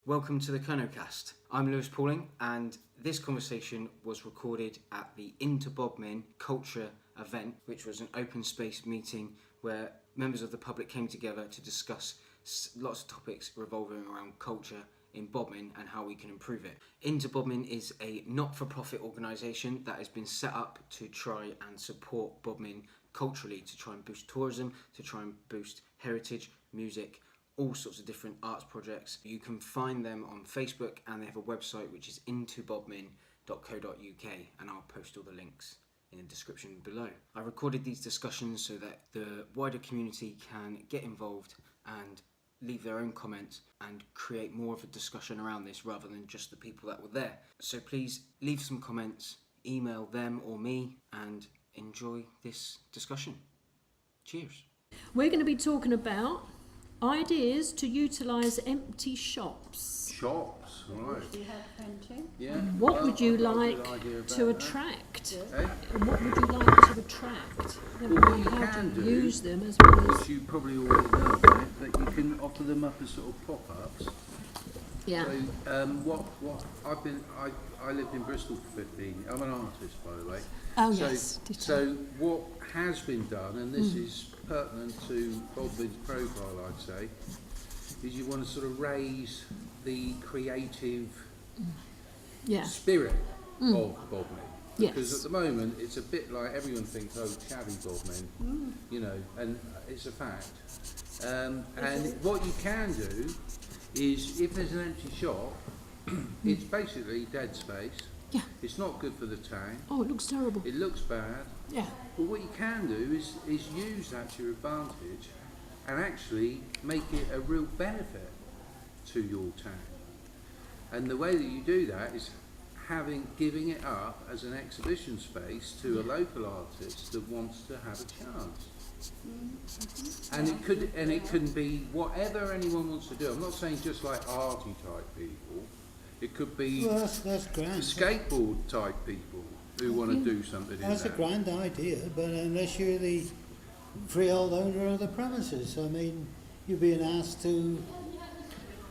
Welcome to the KernoCast. I'm Lewis Pauling, and this conversation was recorded at the intoBodmin culture event, which was an open space meeting where members of the public came together to discuss lots of topics revolving around culture in Bodmin and how we can improve it. intoBodmin is a not-for-profit organisation that has been set up to try and support Bodmin culturally, to try and boost tourism, to try and boost heritage, music, all sorts of different arts projects. You can find them on Facebook, and they have a website which is intoBodmin.co.uk, and I'll post all the links in the description below. I recorded these discussions so that the wider community can get involved and leave their own comments and create more of a discussion around this rather than just the people that were there. So please leave some comments, email them or me, and enjoy this discussion. Cheers. We're going to be talking about ideas to utilise empty shops. Shops, right. We have plenty. Yeah. What would you like to attract? What would you like to attract? Well, what you How can to do, use them as well as... which you probably already know about it, that you can offer them up as sort of pop-ups. Yeah. So, I lived in Bristol for 15. I'm an artist, by the way. Oh, so, yes. So what has been done, and this is pertinent to Bodmin's profile, I'd say, is you want to sort of raise the creative spirit of Bodmin. Because at the moment it's a bit like everyone thinks, oh, shabby Bodmin, you know, and it's a fact. And what you can do is, if there's an empty shop, it's basically dead space. Yeah. It's not good for the town. Oh, it looks terrible. It looks bad. Yeah. But what you can do is use that to your advantage and actually make it a real benefit to your town. And the way that you do that is giving it up as an exhibition space to a local artist that wants to have a chance. And it can be whatever anyone wants to do. I'm not saying just like arty type people. It could be that's grand. Skateboard type people who want to do something. That's a grand idea, but unless you're the freehold owner of the premises, I mean, you're being asked to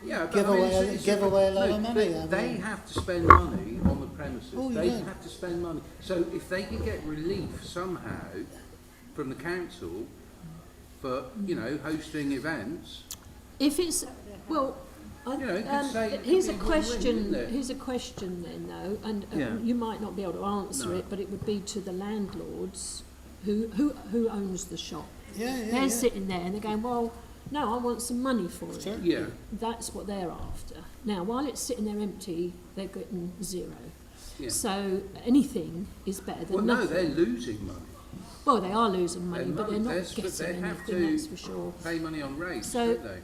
give away a lot of money. They have to spend money on the premises. Oh, they yeah. have to spend money. So if they could get relief somehow from the council for hosting events, If it's... Well... here's a question. Here's a question then, though, and you might not be able to answer it, but it would be to the landlords who owns the shop. They're sitting there and they're going, well, no, I want some money for it. Sure. Yeah. That's what they're after. Now, while it's sitting there empty, they're getting zero. Yeah. So anything is better than nothing. No, they're losing money. Well, they are losing money, but they're not getting they have anything, that's for sure. Pay money on rates, So- don't they?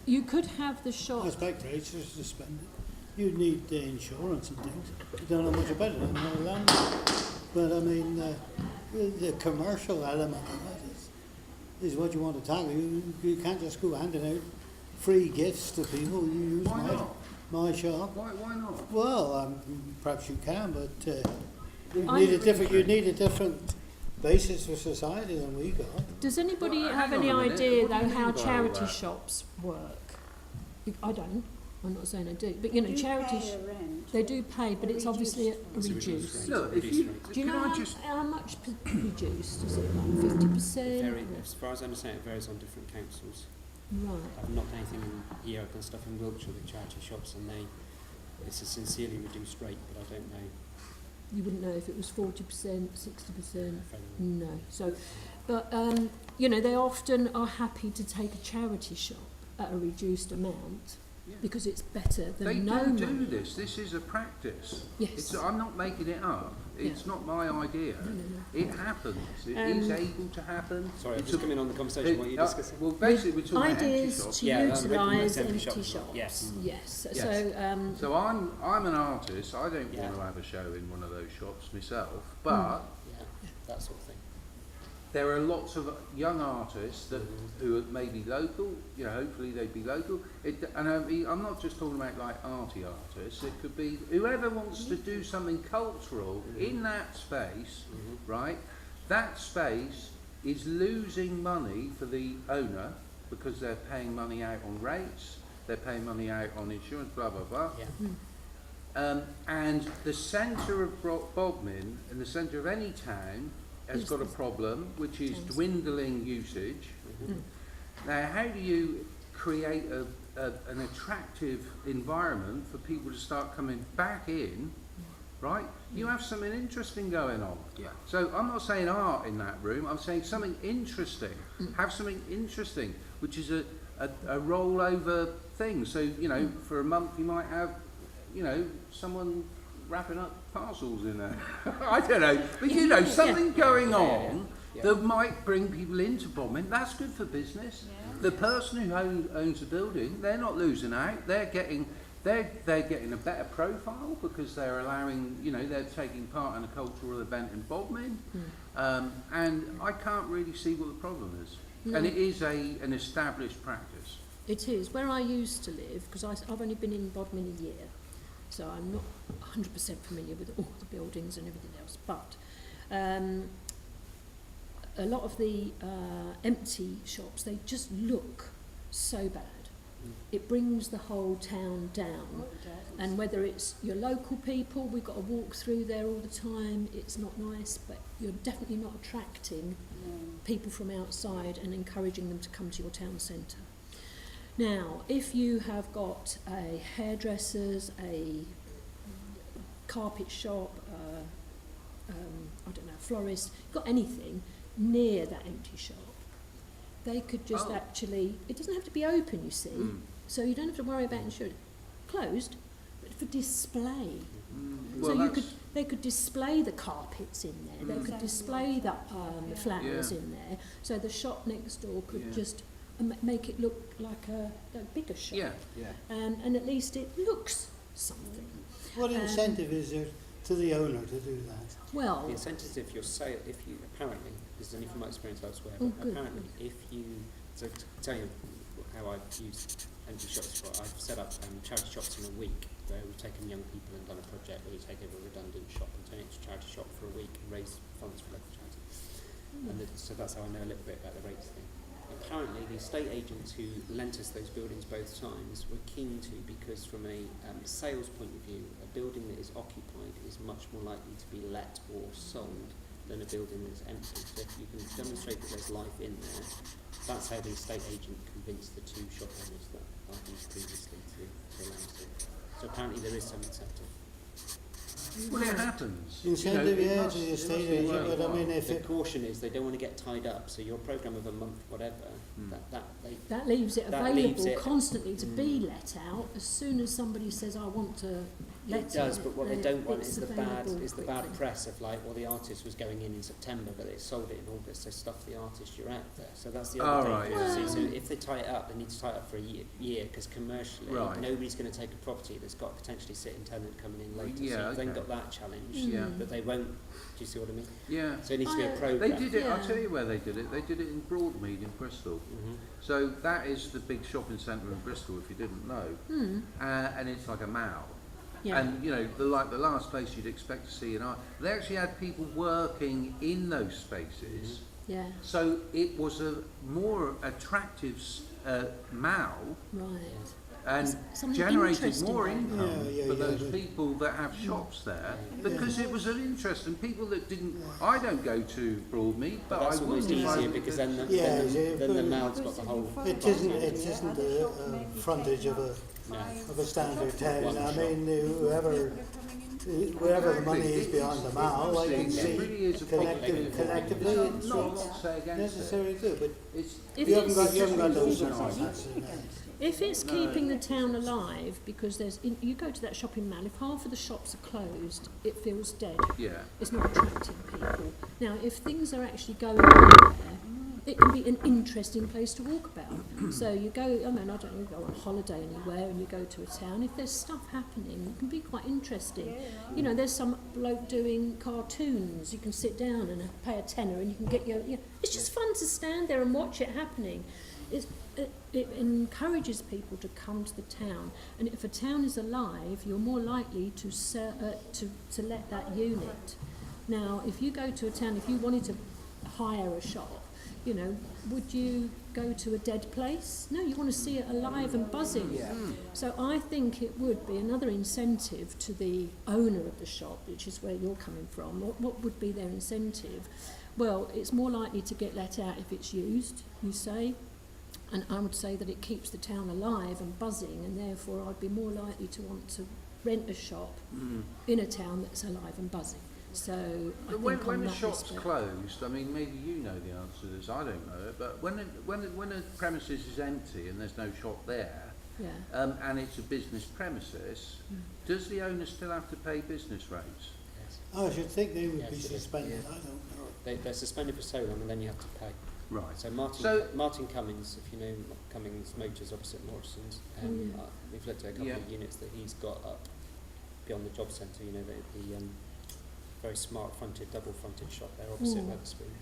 You could have the shop... I expect rates are suspended. You need the insurance and things. You don't know much about it in the land. But I mean, the commercial element of it is what you want to tackle. You can't just go handing out free gifts to people. You use my shop. Why not? Well, perhaps you can, but you need a different basis for society than we got. Does anybody Well, have hang any on a minute. idea, What do though, you mean how by all charity that? shops work? I don't. I'm not saying I do. But, charity... Pay a rent. They do pay, but it's obviously a reduced reduced. Look, if you Do you know how much reduced? Is it like 50%? As far as I understand, it varies on different councils. Right. I've not done anything here. I've done stuff in Wiltshire with charity shops, and it's a sincerely reduced rate, but I don't know. You wouldn't know if it was 40%, 60%. Fairly. No. So, but they often are happy to take a charity shop at a reduced amount because it's better than They no do money. this. This is a practice. Yes. I'm not making it up. It's not my idea. No. It happens. It is able to happen. Sorry, I'm just coming on the conversation. What you're discussing? Well, basically, we're talking about empty Ideas shops. to utilise empty shops. Yes. Yes. Yes. So, So I'm an artist. I don't want to have a show in one of those shops myself, but That sort of thing. there are lots of young artists who are maybe local. Hopefully they'd be local. I'm not just talking about like arty artists. It could be whoever wants to do something cultural in that space, right? That space is losing money for the owner because they're paying money out on rates. they're paying money out on insurance, blah, blah, blah. Yeah. And the centre of Bodmin and the centre of any town has got a problem, which is dwindling usage. Now, how do you create an attractive environment for people to start coming back in, right? You have something interesting going on. Yeah. So I'm not saying art in that room, I'm saying something interesting. Have something interesting, which is a rollover thing. So, you know, for a month you might have, you know, someone wrapping up parcels in there. I don't know, but you know, something going on that might bring people into Bodmin. That's good for business. The person who owns the building, they're not losing out. They're getting a better profile because they're allowing, you know, they're taking part in a cultural event in Bodmin. And I can't really see what the problem is. No. And it is an established practice. It is. Where I used to live, because I've only been in Bodmin a year, so I'm not 100% familiar with all the buildings and everything else, but a lot of the empty shops, they just look so bad. It brings the whole town down. And whether it's your local people, we've got to walk through there all the time, it's not nice, but you're definitely not attracting people from outside and encouraging them to come to your town centre. Now, if you have got a hairdresser's, a carpet shop, I don't know, florist, got anything near that empty shop, they could just actually, it doesn't have to be open, you see, so you don't have to worry about insurance. Closed, but for display. Well, so they could display the carpets in there, they could display the flowers in there, so the shop next door could just make it look like a bigger shop. And at least it looks something. What incentive is there to the owner to do that? Well, the incentive is if you apparently, this is only from my experience elsewhere, but apparently to tell you how I've used empty shops before, I've set up charity shops in a week where we've taken young people and done a project where we take over a redundant shop and turn it into a charity shop for a week and raise funds for local charities. And so that's how I know a little bit about the rates thing. Apparently the estate agents who lent us those buildings both times were keen to, because from a sales point of view, a building that is occupied is much more likely to be let or sold than a building that's empty. So if you can demonstrate that there's life in there, that's how the estate agent convinced the two shop owners that I've used previously to allow us to. So apparently there is some incentive. Well, it happens. Incentive, to the estate agent, but I mean, if the caution is they don't want to get tied up. So your program of a month, whatever, that leaves it available constantly to be let out as soon as somebody says, "I want to let it." It does, but what they don't want is the bad press of like, well, the artist was going in September, but they sold it in August. So stuff the artist, you're out there. So that's the other thing. So if they tie it up, they need to tie it up for a year because commercially nobody's going to take a property that's got potentially sitting tenant coming in later. So you've then got that challenge, but they won't. Do you see what I mean? Yeah. So it needs to be a program. They did it. I'll tell you where they did it. They did it in Broadmead in Bristol. So that is the big shopping centre in Bristol, if you didn't know, and it's like a mall. And you know, the last place you'd expect to see an art. They actually had people working in those spaces. So it was a more attractive mall. And generated more income for those people that have shops there, because it was an interest, and people that didn't. I don't go to Broadmead, but that's I almost easier because then the mall's got the whole. It isn't the frontage of a standard town. I mean, wherever the money is beyond the mall, I can see collectively it's not necessary to, but you haven't got those circumstances. If it's keeping the town alive, because you go to that shopping mall, if half of the shops are closed, it feels dead. It's not attracting people. Now, if things are actually going on there, it can be an interesting place to walk about. So you go, I don't know, you go on holiday anywhere and you go to a town, if there's stuff happening, it can be quite interesting. You know, there's some bloke doing cartoons, you can sit down and pay a tenner and you can get it's just fun to stand there and watch it happening. It encourages people to come to the town, and if a town is alive, you're more likely to let that unit. Now, if you go to a town, if you wanted to hire a shop, you know, would you go to a dead place. No, you want to see it alive and buzzing. Yeah. So I think it would be another incentive to the owner of the shop, which is where you're coming from. What would be their incentive? Well, it's more likely to get let out if it's used, you say. And I would say that it keeps the town alive and buzzing, and therefore I'd be more likely to want to rent a shop in a town that's alive and buzzing. So I think when on a that shop's respect- closed, I mean, maybe you know the answer to this, I don't know it, but when a premises is empty and there's no shop there, yeah. and it's a business premises, does the owner still have to pay business rates? Yes. I should think they would Yeah, be should be. suspended, Yeah. I don't know. They're suspended for so long, and then you have to pay. Right. So Martin Cummings, if you know Cummings Motors opposite Morrison's, we've looked at a couple of units that he's got up beyond the job centre. You know, the very smart fronted, double fronted shop there opposite Wetherspoon.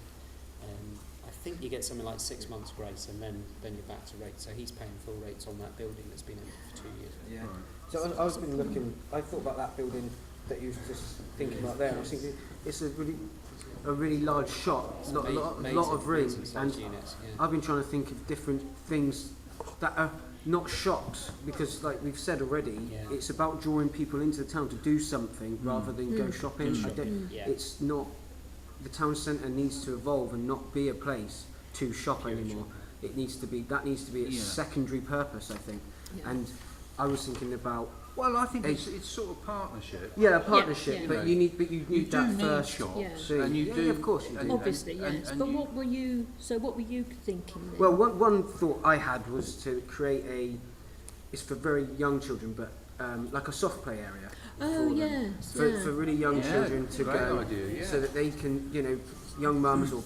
I think you get something like 6 months grace, and then you're back to rates. So he's paying full rates on that building that's been empty for 2 years. Yeah. Right. So I was been looking. I thought about that building that you were just thinking about there, and I was thinking it's a really large shop, a lot of room, and units, I've been trying to think of different things that are not shops, because like we've said already, it's about drawing people into the town to do something rather than go shopping. It's not, the town centre needs to evolve and not be a place to shop anymore. It needs to be, that needs to be its secondary purpose, I think. And I was thinking about, well, I think it's sort of partnership. yeah, a partnership, Yeah. but you need that need first shops, Yeah. and you do, of course you do. Obviously, yes. and But you- what were you thinking then? Well, one thought I had was to create it's for very young children, but like a soft play area. Oh, for them. yes. For really young Yeah, children to great go, idea, so that they can, young mums or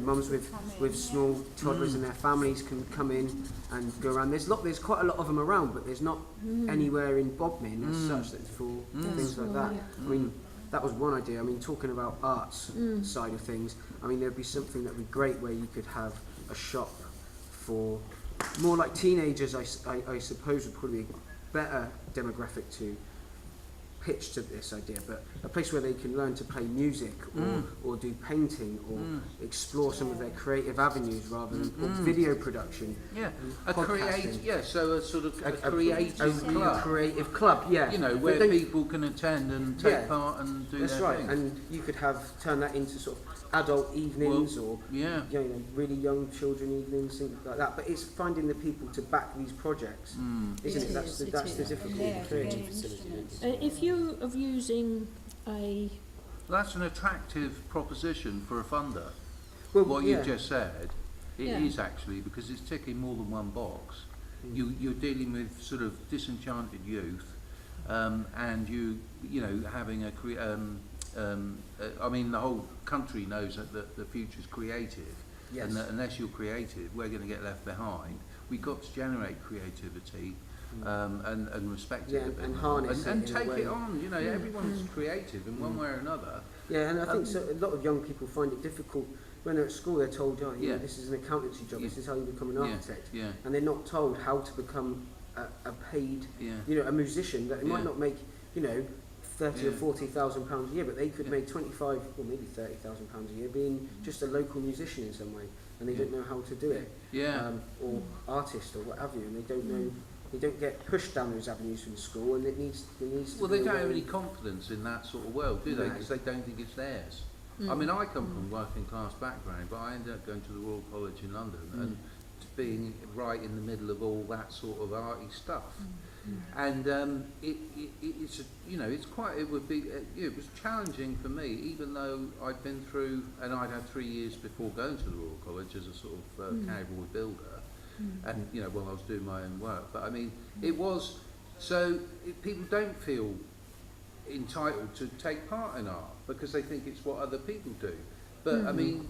mums with small toddlers and their families can come in and go around. There's quite a lot of them around, but there's not anywhere in Bodmin as such that's for things like that. I mean, that was one idea. I mean, talking about arts side of things, I mean, there'd be something that would be great where you could have a shop for more like teenagers. I suppose would probably be a better demographic to pitch to this idea, but a place where they can learn to play music or do painting or explore some of their creative avenues rather than or video production. Yeah, podcasting. so a sort of a A creative real club. creative club, yeah. You know, where people can attend and take part and do That's their right, thing. and you could turn that into sort of adult evenings or really young children evenings, things like that. But it's finding the people to back these projects, isn't it? That's the difficulty. If you are using That's an attractive proposition for a funder. Well, What you've just said, it Yeah. is actually, because it's ticking more than one box. You're dealing with sort of disenchanted youth, and having I mean, the whole country knows that the future's creative, Yes. and that unless you're creative, we're going to get left behind. We've got to generate creativity and respect it a bit, and harness and it in a take way. it on. Everyone's creative in one way or another. Yeah, and I think a lot of young people find it difficult when they're at school. They're told, this is an accountancy job. This is how you become an architect, and they're not told how to become a paid, a musician. That they might not make, 30 or 40,000 pounds a year, but they could make 25 or maybe 30,000 pounds a year being just a local musician in some way, and they don't know how to do it, or artist or what have you, and they don't know. They don't get pushed down those avenues from school, and it needs to Well, be they a don't way- have any confidence in that sort of world, do they? No. Because they don't think it's theirs. I mean, I come from a working class background, but I ended up going to the Royal College in London and being right in the middle of all that sort of arty stuff. And it was challenging for me, even though I'd been through, and I'd had 3 years before going to the Royal College as a sort of cowboy builder, and while I was doing my own work. But I mean, it was people don't feel entitled to take part in art because they think it's what other people do. But I mean,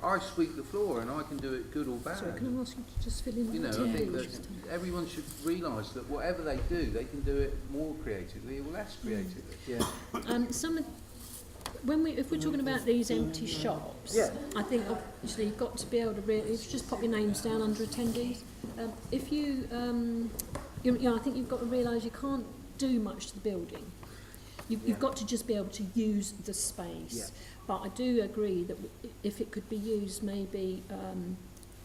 I sweep the floor and I can do it good or bad. Sorry, can I ask you to just fill in I think that everyone should realise that whatever they do, they can do it more creatively or less creatively. Yeah. If we're talking about these empty shops, I think obviously you've got to be able to really just pop your names down under attendees. If you, I think you've got to realise you can't do much to the building. You've got to just be able to use the space. Yeah. But I do agree that if it could be used maybe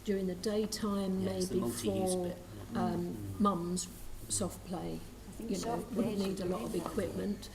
during the daytime, Yeah, it's the maybe multi-use for bit. mums soft play. think You know, soft wouldn't plays need a would lot be of good. equipment.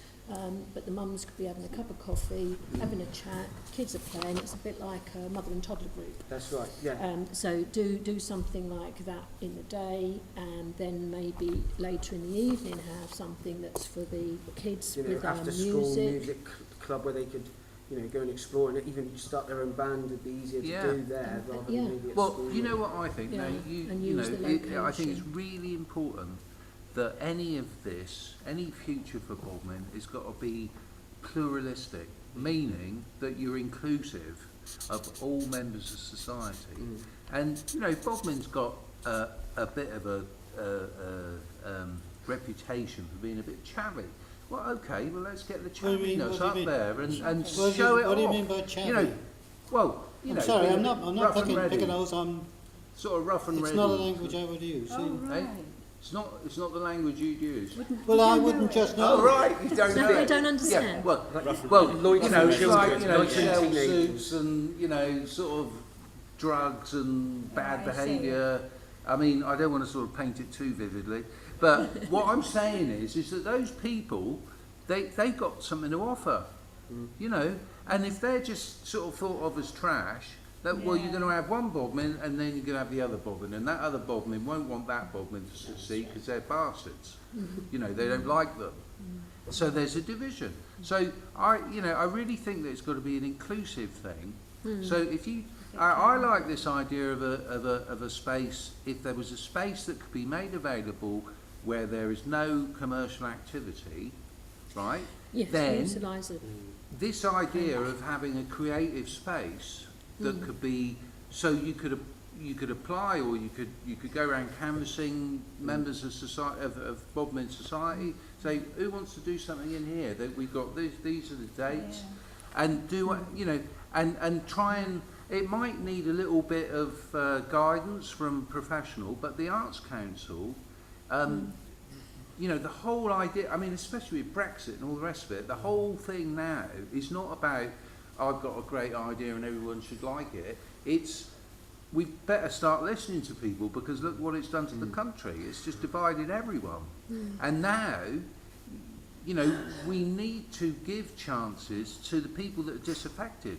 But the mums could be having a cup of coffee, having a chat, kids are playing. It's a bit like a mother and toddler group. That's right, yeah. So do something like that in the day, and then maybe later in the evening have something that's for the kids You know, with after school music. music club where they could, you know, go and explore, and even start their own band would be easier to Yeah. do there rather Yeah. than maybe at Well, school. you know what I think? Yeah, Now, and you know, use the I think it's location. really important that any of this, any future for Bodmin, has got to be pluralistic, meaning that you're inclusive of all members of society. And you know, Bodmin's got a bit of a reputation for being a bit chavvy. Well, okay, well let's get the What do you mean? chaviness What do you up mean? there and What show it do you off. mean by chavvy? You know, well, you I'm know, sorry, being I'm not rough and picking ready, those. sort of rough and It's ready. not a language I would use. Oh, see? right. It's not the language you'd use. Well, I wouldn't just know. Oh right, you don't No, know. they it. don't Yeah, understand. well, Rough and well, ready. you know, it's Feels like good. you know, Like shell teenagers. suits and you know, sort of drugs and bad I see. behaviour. I mean, I don't want to sort of paint it too vividly, but what I'm saying is that those people, they got something to offer, you know, and if they're just sort of thought of as trash, that well, you're Yeah. going to have one Bodmin and then you're going to have the other Bodmin, and that other Bodmin won't want that Bodmin to succeed because they're bastards. You know, they don't like them. So there's a division. So I really think that it's got to be an inclusive thing. So if you, I like this idea of a space. If there was a space that could be made available where there is no commercial activity, right? Yes, then utilise it. this idea of having a creative space that could be, so you could apply, or you could go around canvassing members of society of Bodmin society, say who wants to do something in here, that we've got these are the dates, and do you know, and try and, it might need a little bit of guidance from professional, but the Arts Council, you know, the whole idea, I mean, especially with Brexit and all the rest of it, the whole thing now is not about I've got a great idea and everyone should like it. It's, we better start listening to people, because look what it's done to the country. It's just divided everyone. And now, you know, we need to give chances to the people that are disaffected,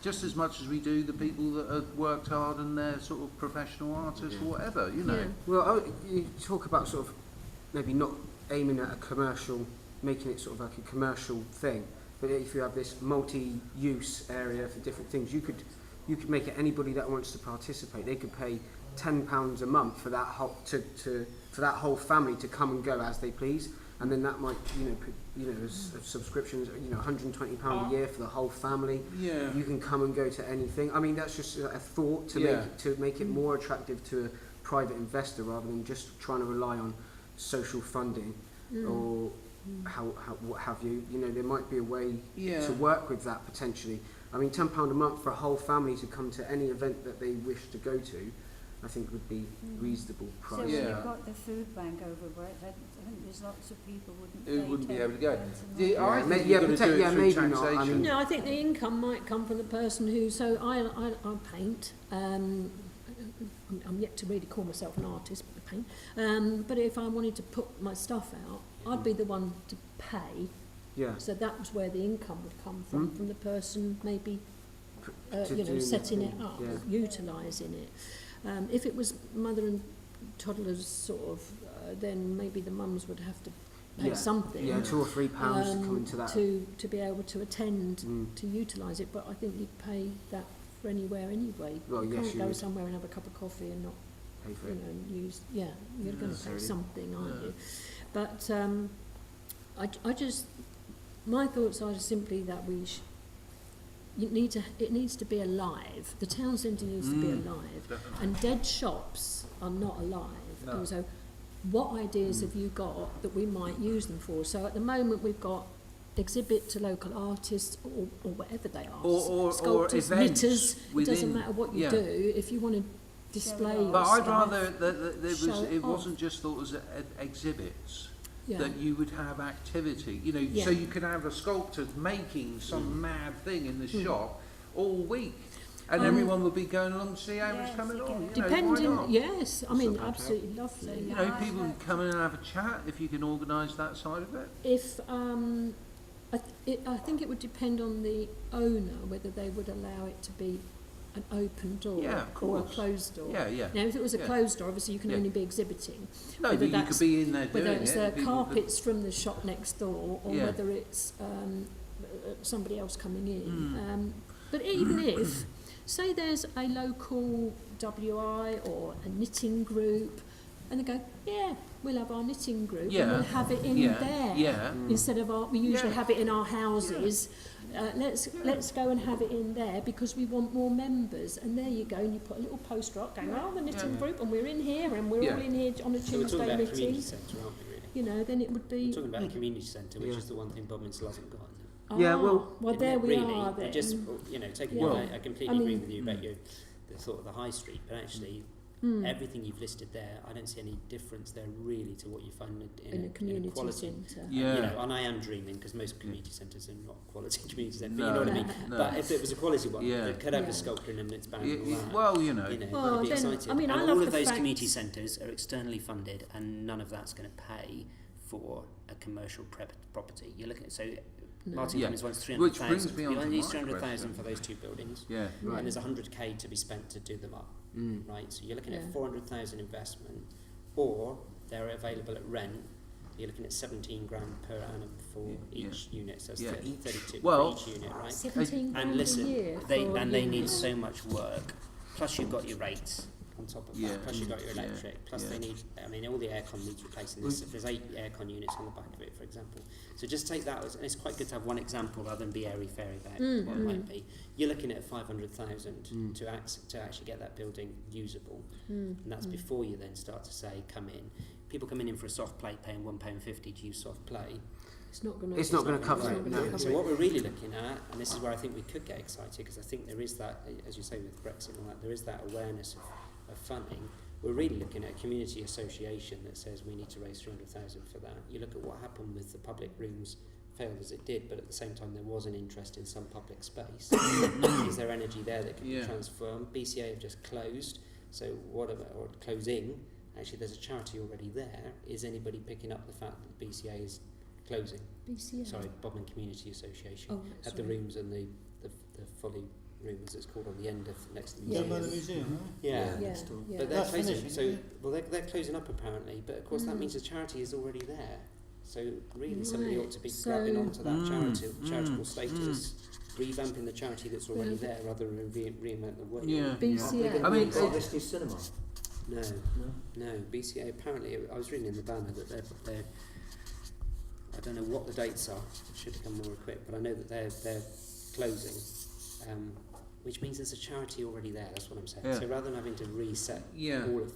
just as much as we do the people that have worked hard and they're sort of professional artists or whatever, you know. Yeah. Well, you talk about sort of maybe not aiming at a commercial, making it sort of like a commercial thing, but if you have this multi-use area for different things, you could make it anybody that wants to participate. They could pay £10 a month for that whole for that whole family to come and go as they please, and then that might as subscriptions, £120 a year for the whole family. Yeah. You can come and go to anything. I mean, that's just a thought to make it more attractive to a private investor rather than just trying to rely on social funding or what have you. You know, there might be a way to work with that potentially. I mean, £10 a month for a whole family to come to any event that they wish to go to, I think would be reasonable So price. when Yeah. you've got the food bank over where I think there's lots of people Who wouldn't be able to go. £10 a month. I think Yeah, you've got to do it through maybe not. taxation. I mean, No, I think the income might come from the person who. So I paint. I'm yet to really call myself an artist, but I paint. But if I wanted to put my stuff out, I'd be the one to pay. yeah. So that was where the income would come from the person maybe, To do setting it nothing, up, yeah. utilising it. If it was mother and toddlers sort of, then maybe the mums would have to pay Yeah. something. Yeah, £2 or £3 to come into that. to be able to attend to utilise it, but I think you'd pay that for anywhere anyway. Well, you yes, can't you go would. somewhere and have a cup of coffee and not, Pay for you it. know, and use. Yeah, you're going to pay necessarily. something, aren't you? But I just, my thoughts are simply that it needs to be alive. The town centre needs to be alive, Definitely. and dead shops are not alive. No. And so, what ideas have you got that we might use them for? So at the moment we've got exhibit to local artists or whatever they are, Or sculptors, events knitters. It doesn't within- matter what you yeah. do. If you want to display your But I'd stuff, rather that show it off. wasn't just thought as exhibits, yeah. that you would have activity, you know, Yeah. so you could have a sculptor making some mad thing in the shop all week. And everyone would be going along to see how it's coming on. Depending, yes, I mean, absolutely lovely. You know, people can come in and have a chat if you can organise that side of it. If I think it would depend on the owner whether they would allow it to be an open door or a closed door. Yeah, yeah. Now, if it was a closed door, obviously you can only be exhibiting. No, but you could be in there doing it. Whether it's the carpets from the shop next door or whether it's somebody else coming in. But even if, say there's a local WI or a knitting group, and they go, we'll have our knitting group and we'll have it in there instead of we usually have it in our houses. Let's go and have it in there because we want more members. And there you go, and you put a little poster up going, the knitting group, and we're in here, and we're all in here on a Tuesday we're talking about knitting. A community centre, aren't we, really? You know, then it would be. We're talking about a community centre, which is the one thing Bodmin still hasn't got. Well, there we really, are then. Just, taking I completely agree with you about the sort of the high street, but actually everything you've listed there, I don't see any difference there really to what you find in a community centre. And I am dreaming because most community centres are not quality community centres, but you know what I mean. No. But if it was a quality one, it could have a sculpture in its band and all that. It'd be exciting. I mean, and all of those community centres are externally funded, and none of that's going to pay for a commercial property. You're looking at Martin Cummins wants 300,000. We only need 300,000 for those two buildings, and there's 100k to be spent to do them up. Right, so you're looking at 400,000 investment, or they're available at rent. You're looking at 17 grand per annum for each unit, so it's 32 for each unit, right? 17 grand and listen, a year they need so much work. Plus you've got your rates on top of that. Plus you've got your electric. Plus they need. I mean, all the aircon needs replacing. There's 8 aircon units on the back of it, for example. So just take that as, and it's quite good to have one example rather than be airy-fairy about what it might be. You're looking at 500,000 to actually get that building usable, and that's before you then start to say, come in. People coming in for a soft plate paying £1.50 to use soft play. It's not going to cover it. No. So what we're really looking at, and this is where I think we could get excited, because I think there is that, as you say with Brexit and all that, there is that awareness of funding. We're really looking at a community association that says we need to raise 300,000 for that. You look at what happened with the public rooms, failed as it did, but at the same time there was an interest in some public space. Is there energy there that can be transformed? BCA have just closed, so or closing. Actually, there's a charity already there. Is anybody picking up the fact that BCA is closing? BCA? Sorry, Bodmin Community Association. At the rooms and the Folly room, as it's called, on the end of next to the museum. By the museum, right? Yeah. But they're closing. Finishing, They're closing up apparently. But of course that means the charity is already there. So really, somebody ought to be grabbing onto that charitable status, revamping the charity that's already there, rather than reinvent the wheel. BCA. I mean, this new cinema. No. BCA apparently. I was reading in the banner that they're I don't know what the dates are. I should become more equipped, but I know that they're closing. Which means there's a charity already there, that's what I'm saying. So rather than having to reset all of